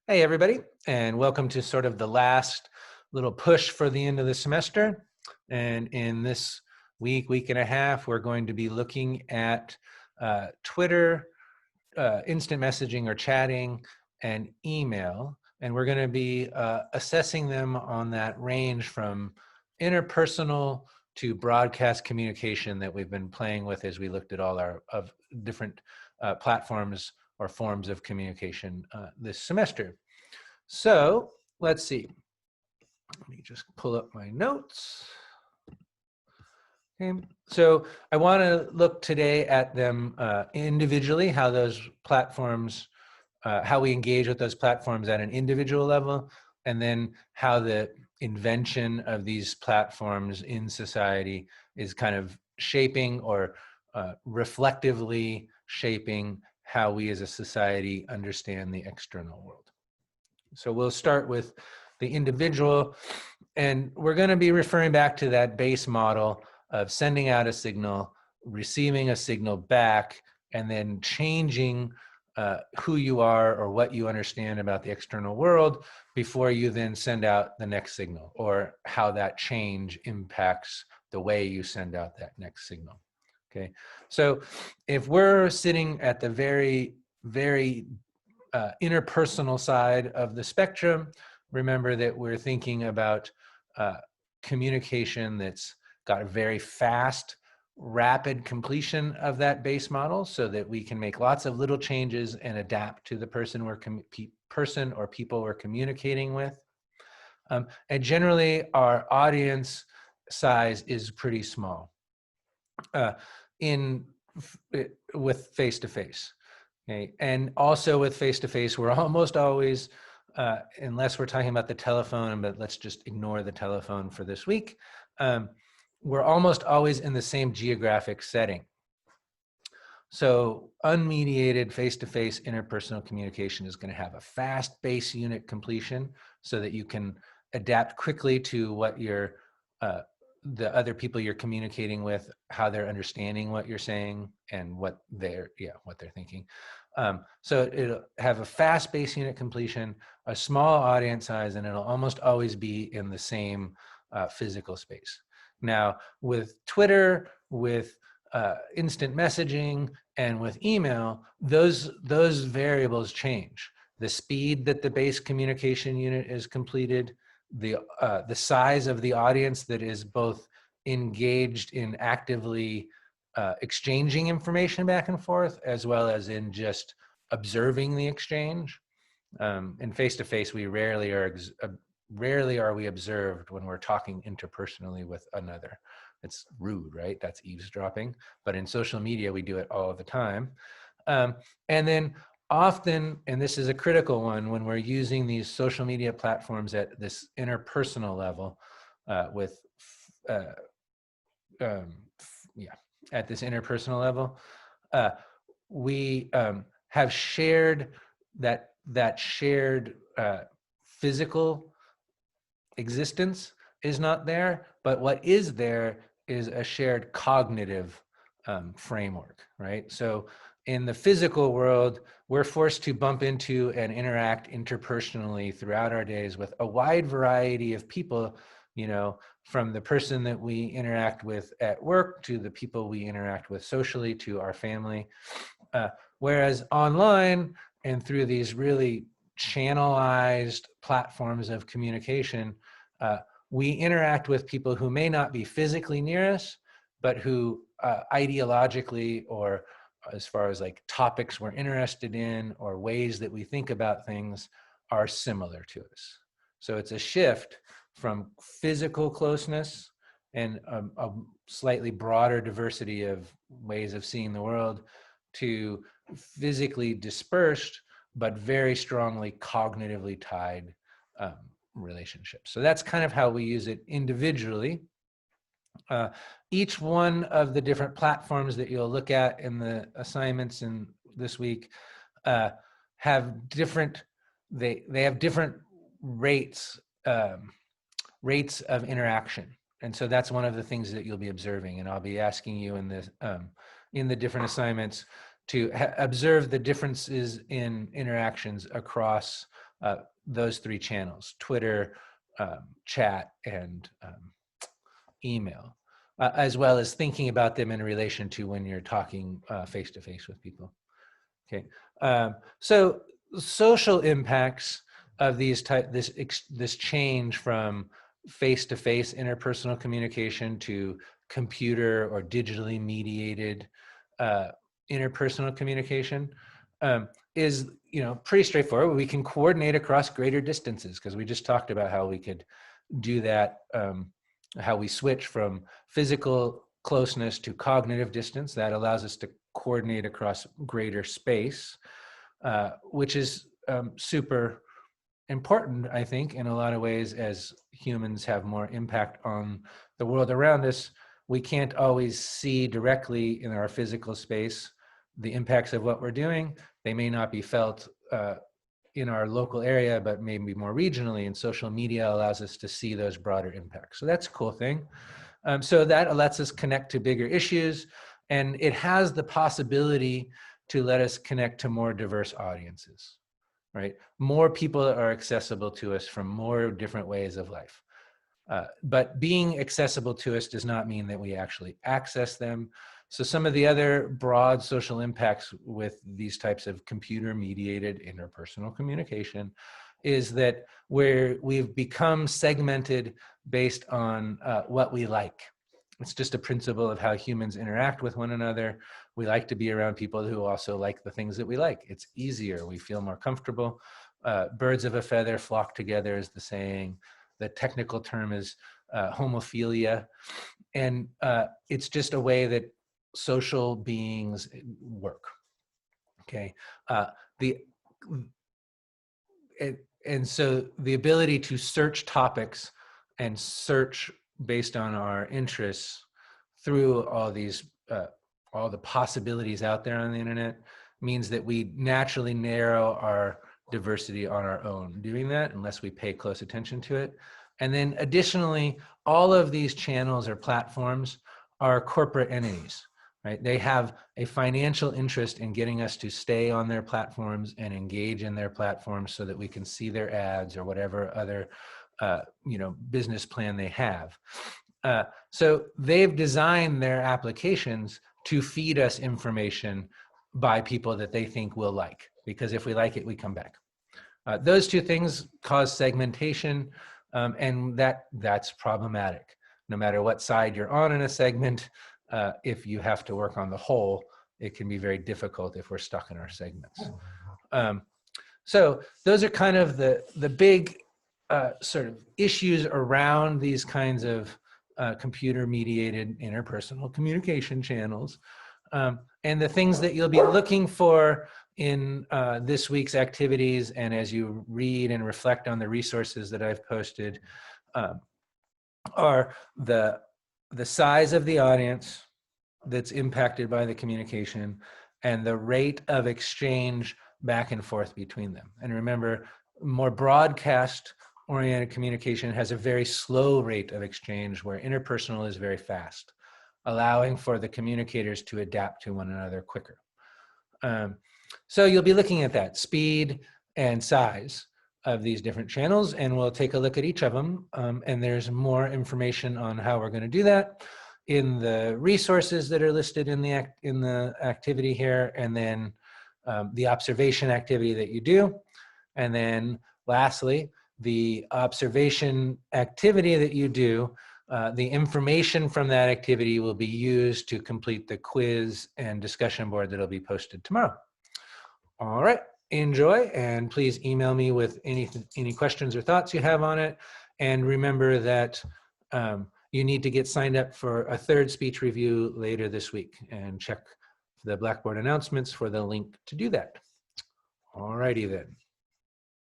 Hey, everybody, and welcome to sort of the last little push for the end of the semester. And in this week and a half, we're going to be looking at Twitter, instant messaging or chatting, and email. And we're going to be assessing them on that range from interpersonal to broadcast communication that we've been playing with as we looked at all our of different platforms or forms of communication this semester. So let's see. Let me just pull up my notes. Okay. So I want to look today at them individually, how those platforms, how we engage with those platforms at an individual level, and then how the invention of these platforms in society is kind of shaping or reflectively shaping how we as a society understand the external world. So we'll start with the individual, and we're going to be referring back to that base model of sending out a signal, receiving a signal back, and then changing who you are or what you understand about the external world before you then send out the next signal, or how that change impacts the way you send out that next signal. Okay, so if we're sitting at the very interpersonal side of the spectrum, remember that we're thinking about communication that's got a very fast, rapid completion of that base model so that we can make lots of little changes and adapt to the person or people we're communicating with. And generally, our audience size is pretty small with face-to-face. Okay. And also with face-to-face, we're almost always, unless we're talking about the telephone, but let's just ignore the telephone for this week, we're almost always in the same geographic setting. So unmediated face-to-face interpersonal communication is going to have a fast base unit completion so that you can adapt quickly to what the other people you're communicating with, how they're understanding what you're saying and what they're thinking. So it'll have a fast base unit completion, a small audience size, and it'll almost always be in the same physical space. Now, with Twitter, with instant messaging, and with email, those variables change. The speed that the base communication unit is completed, the size of the audience that is both engaged in actively exchanging information back and forth, as well as in just observing the exchange. In face-to-face, we rarely are we observed when we're talking interpersonally with another. It's rude, right? That's eavesdropping. But in social media, we do it all the time. And then often, and this is a critical one, when we're using these social media platforms at this interpersonal level, at this interpersonal level, we have shared that shared physical existence is not there, but what is there is a shared cognitive framework, right? So in the physical world, we're forced to bump into and interact interpersonally throughout our days with a wide variety of people, from the person that we interact with at work to the people we interact with socially to our family. Whereas online and through these really channelized platforms of communication, we interact with people who may not be physically near us, but who ideologically, or as far as like topics we're interested in or ways that we think about things, are similar to us. So it's a shift from physical closeness and a slightly broader diversity of ways of seeing the world to physically dispersed, but very strongly cognitively tied relationships. So that's kind of how we use it individually. Each one of the different platforms that you'll look at in the assignments in this week have different, they have different rates of interaction. And so that's one of the things that you'll be observing. And I'll be asking you in the different assignments to observe the differences in interactions across those three channels: Twitter, chat, and email, as well as thinking about them in relation to when you're talking face to face with people. Okay, so social impacts of this change from face-to-face interpersonal communication to computer or digitally mediated interpersonal communication is, pretty straightforward. We can coordinate across greater distances, because we just talked about how we could do that, how we switch from physical closeness to cognitive distance. That allows us to coordinate across greater space, which is super important, I think, in a lot of ways. As humans have more impact on the world around us, we can't always see directly in our physical space the impacts of what we're doing. They may not be felt in our local area, but maybe more regionally, and social media allows us to see those broader impacts. So that's a cool thing. So that lets us connect to bigger issues, and it has the possibility to let us connect to more diverse audiences, right? More people are accessible to us from more different ways of life. But being accessible to us does not mean that we actually access them. So some of the other broad social impacts with these types of computer-mediated interpersonal communication is that we've become segmented based on what we like. It's just a principle of how humans interact with one another. We like to be around people who also like the things that we like. It's easier. We feel more comfortable. Birds of a feather flock together is the saying. The technical term is homophilia. And it's just a way that social beings work. Okay. And so the ability to search topics and search based on our interests through all the possibilities out there on the internet means that we naturally narrow our diversity on our own doing that, unless we pay close attention to it. And then additionally, all of these channels or platforms are corporate entities, right? They have a financial interest in getting us to stay on their platforms and engage in their platforms so that we can see their ads or whatever other business plan they have. So they've designed their applications to feed us information by people that they think we'll like, because if we like it, we come back. Those two things cause segmentation, and that's problematic. No matter what side you're on in a segment, if you have to work on the whole, it can be very difficult if we're stuck in our segments. So those are kind of the big sort of issues around these kinds of computer-mediated interpersonal communication channels. And the things that you'll be looking for in this week's activities, and as you read and reflect on the resources that I've posted, are the size of the audience that's impacted by the communication and the rate of exchange back and forth between them. And remember, more broadcast-oriented communication has a very slow rate of exchange, where interpersonal is very fast, allowing for the communicators to adapt to one another quicker. So you'll be looking at that speed and size of these different channels, and we'll take a look at each of them. And there's more information on how we're going to do that in the resources that are listed in the activity here, and then the observation activity that you do. And then lastly, the observation activity that you do, the information from that activity will be used to complete the quiz and discussion board that'll be posted tomorrow. All right, enjoy, and please email me with any questions or thoughts you have on it. And remember that you need to get signed up for a third speech review later this week, and check the Blackboard announcements for the link to do that. All righty then.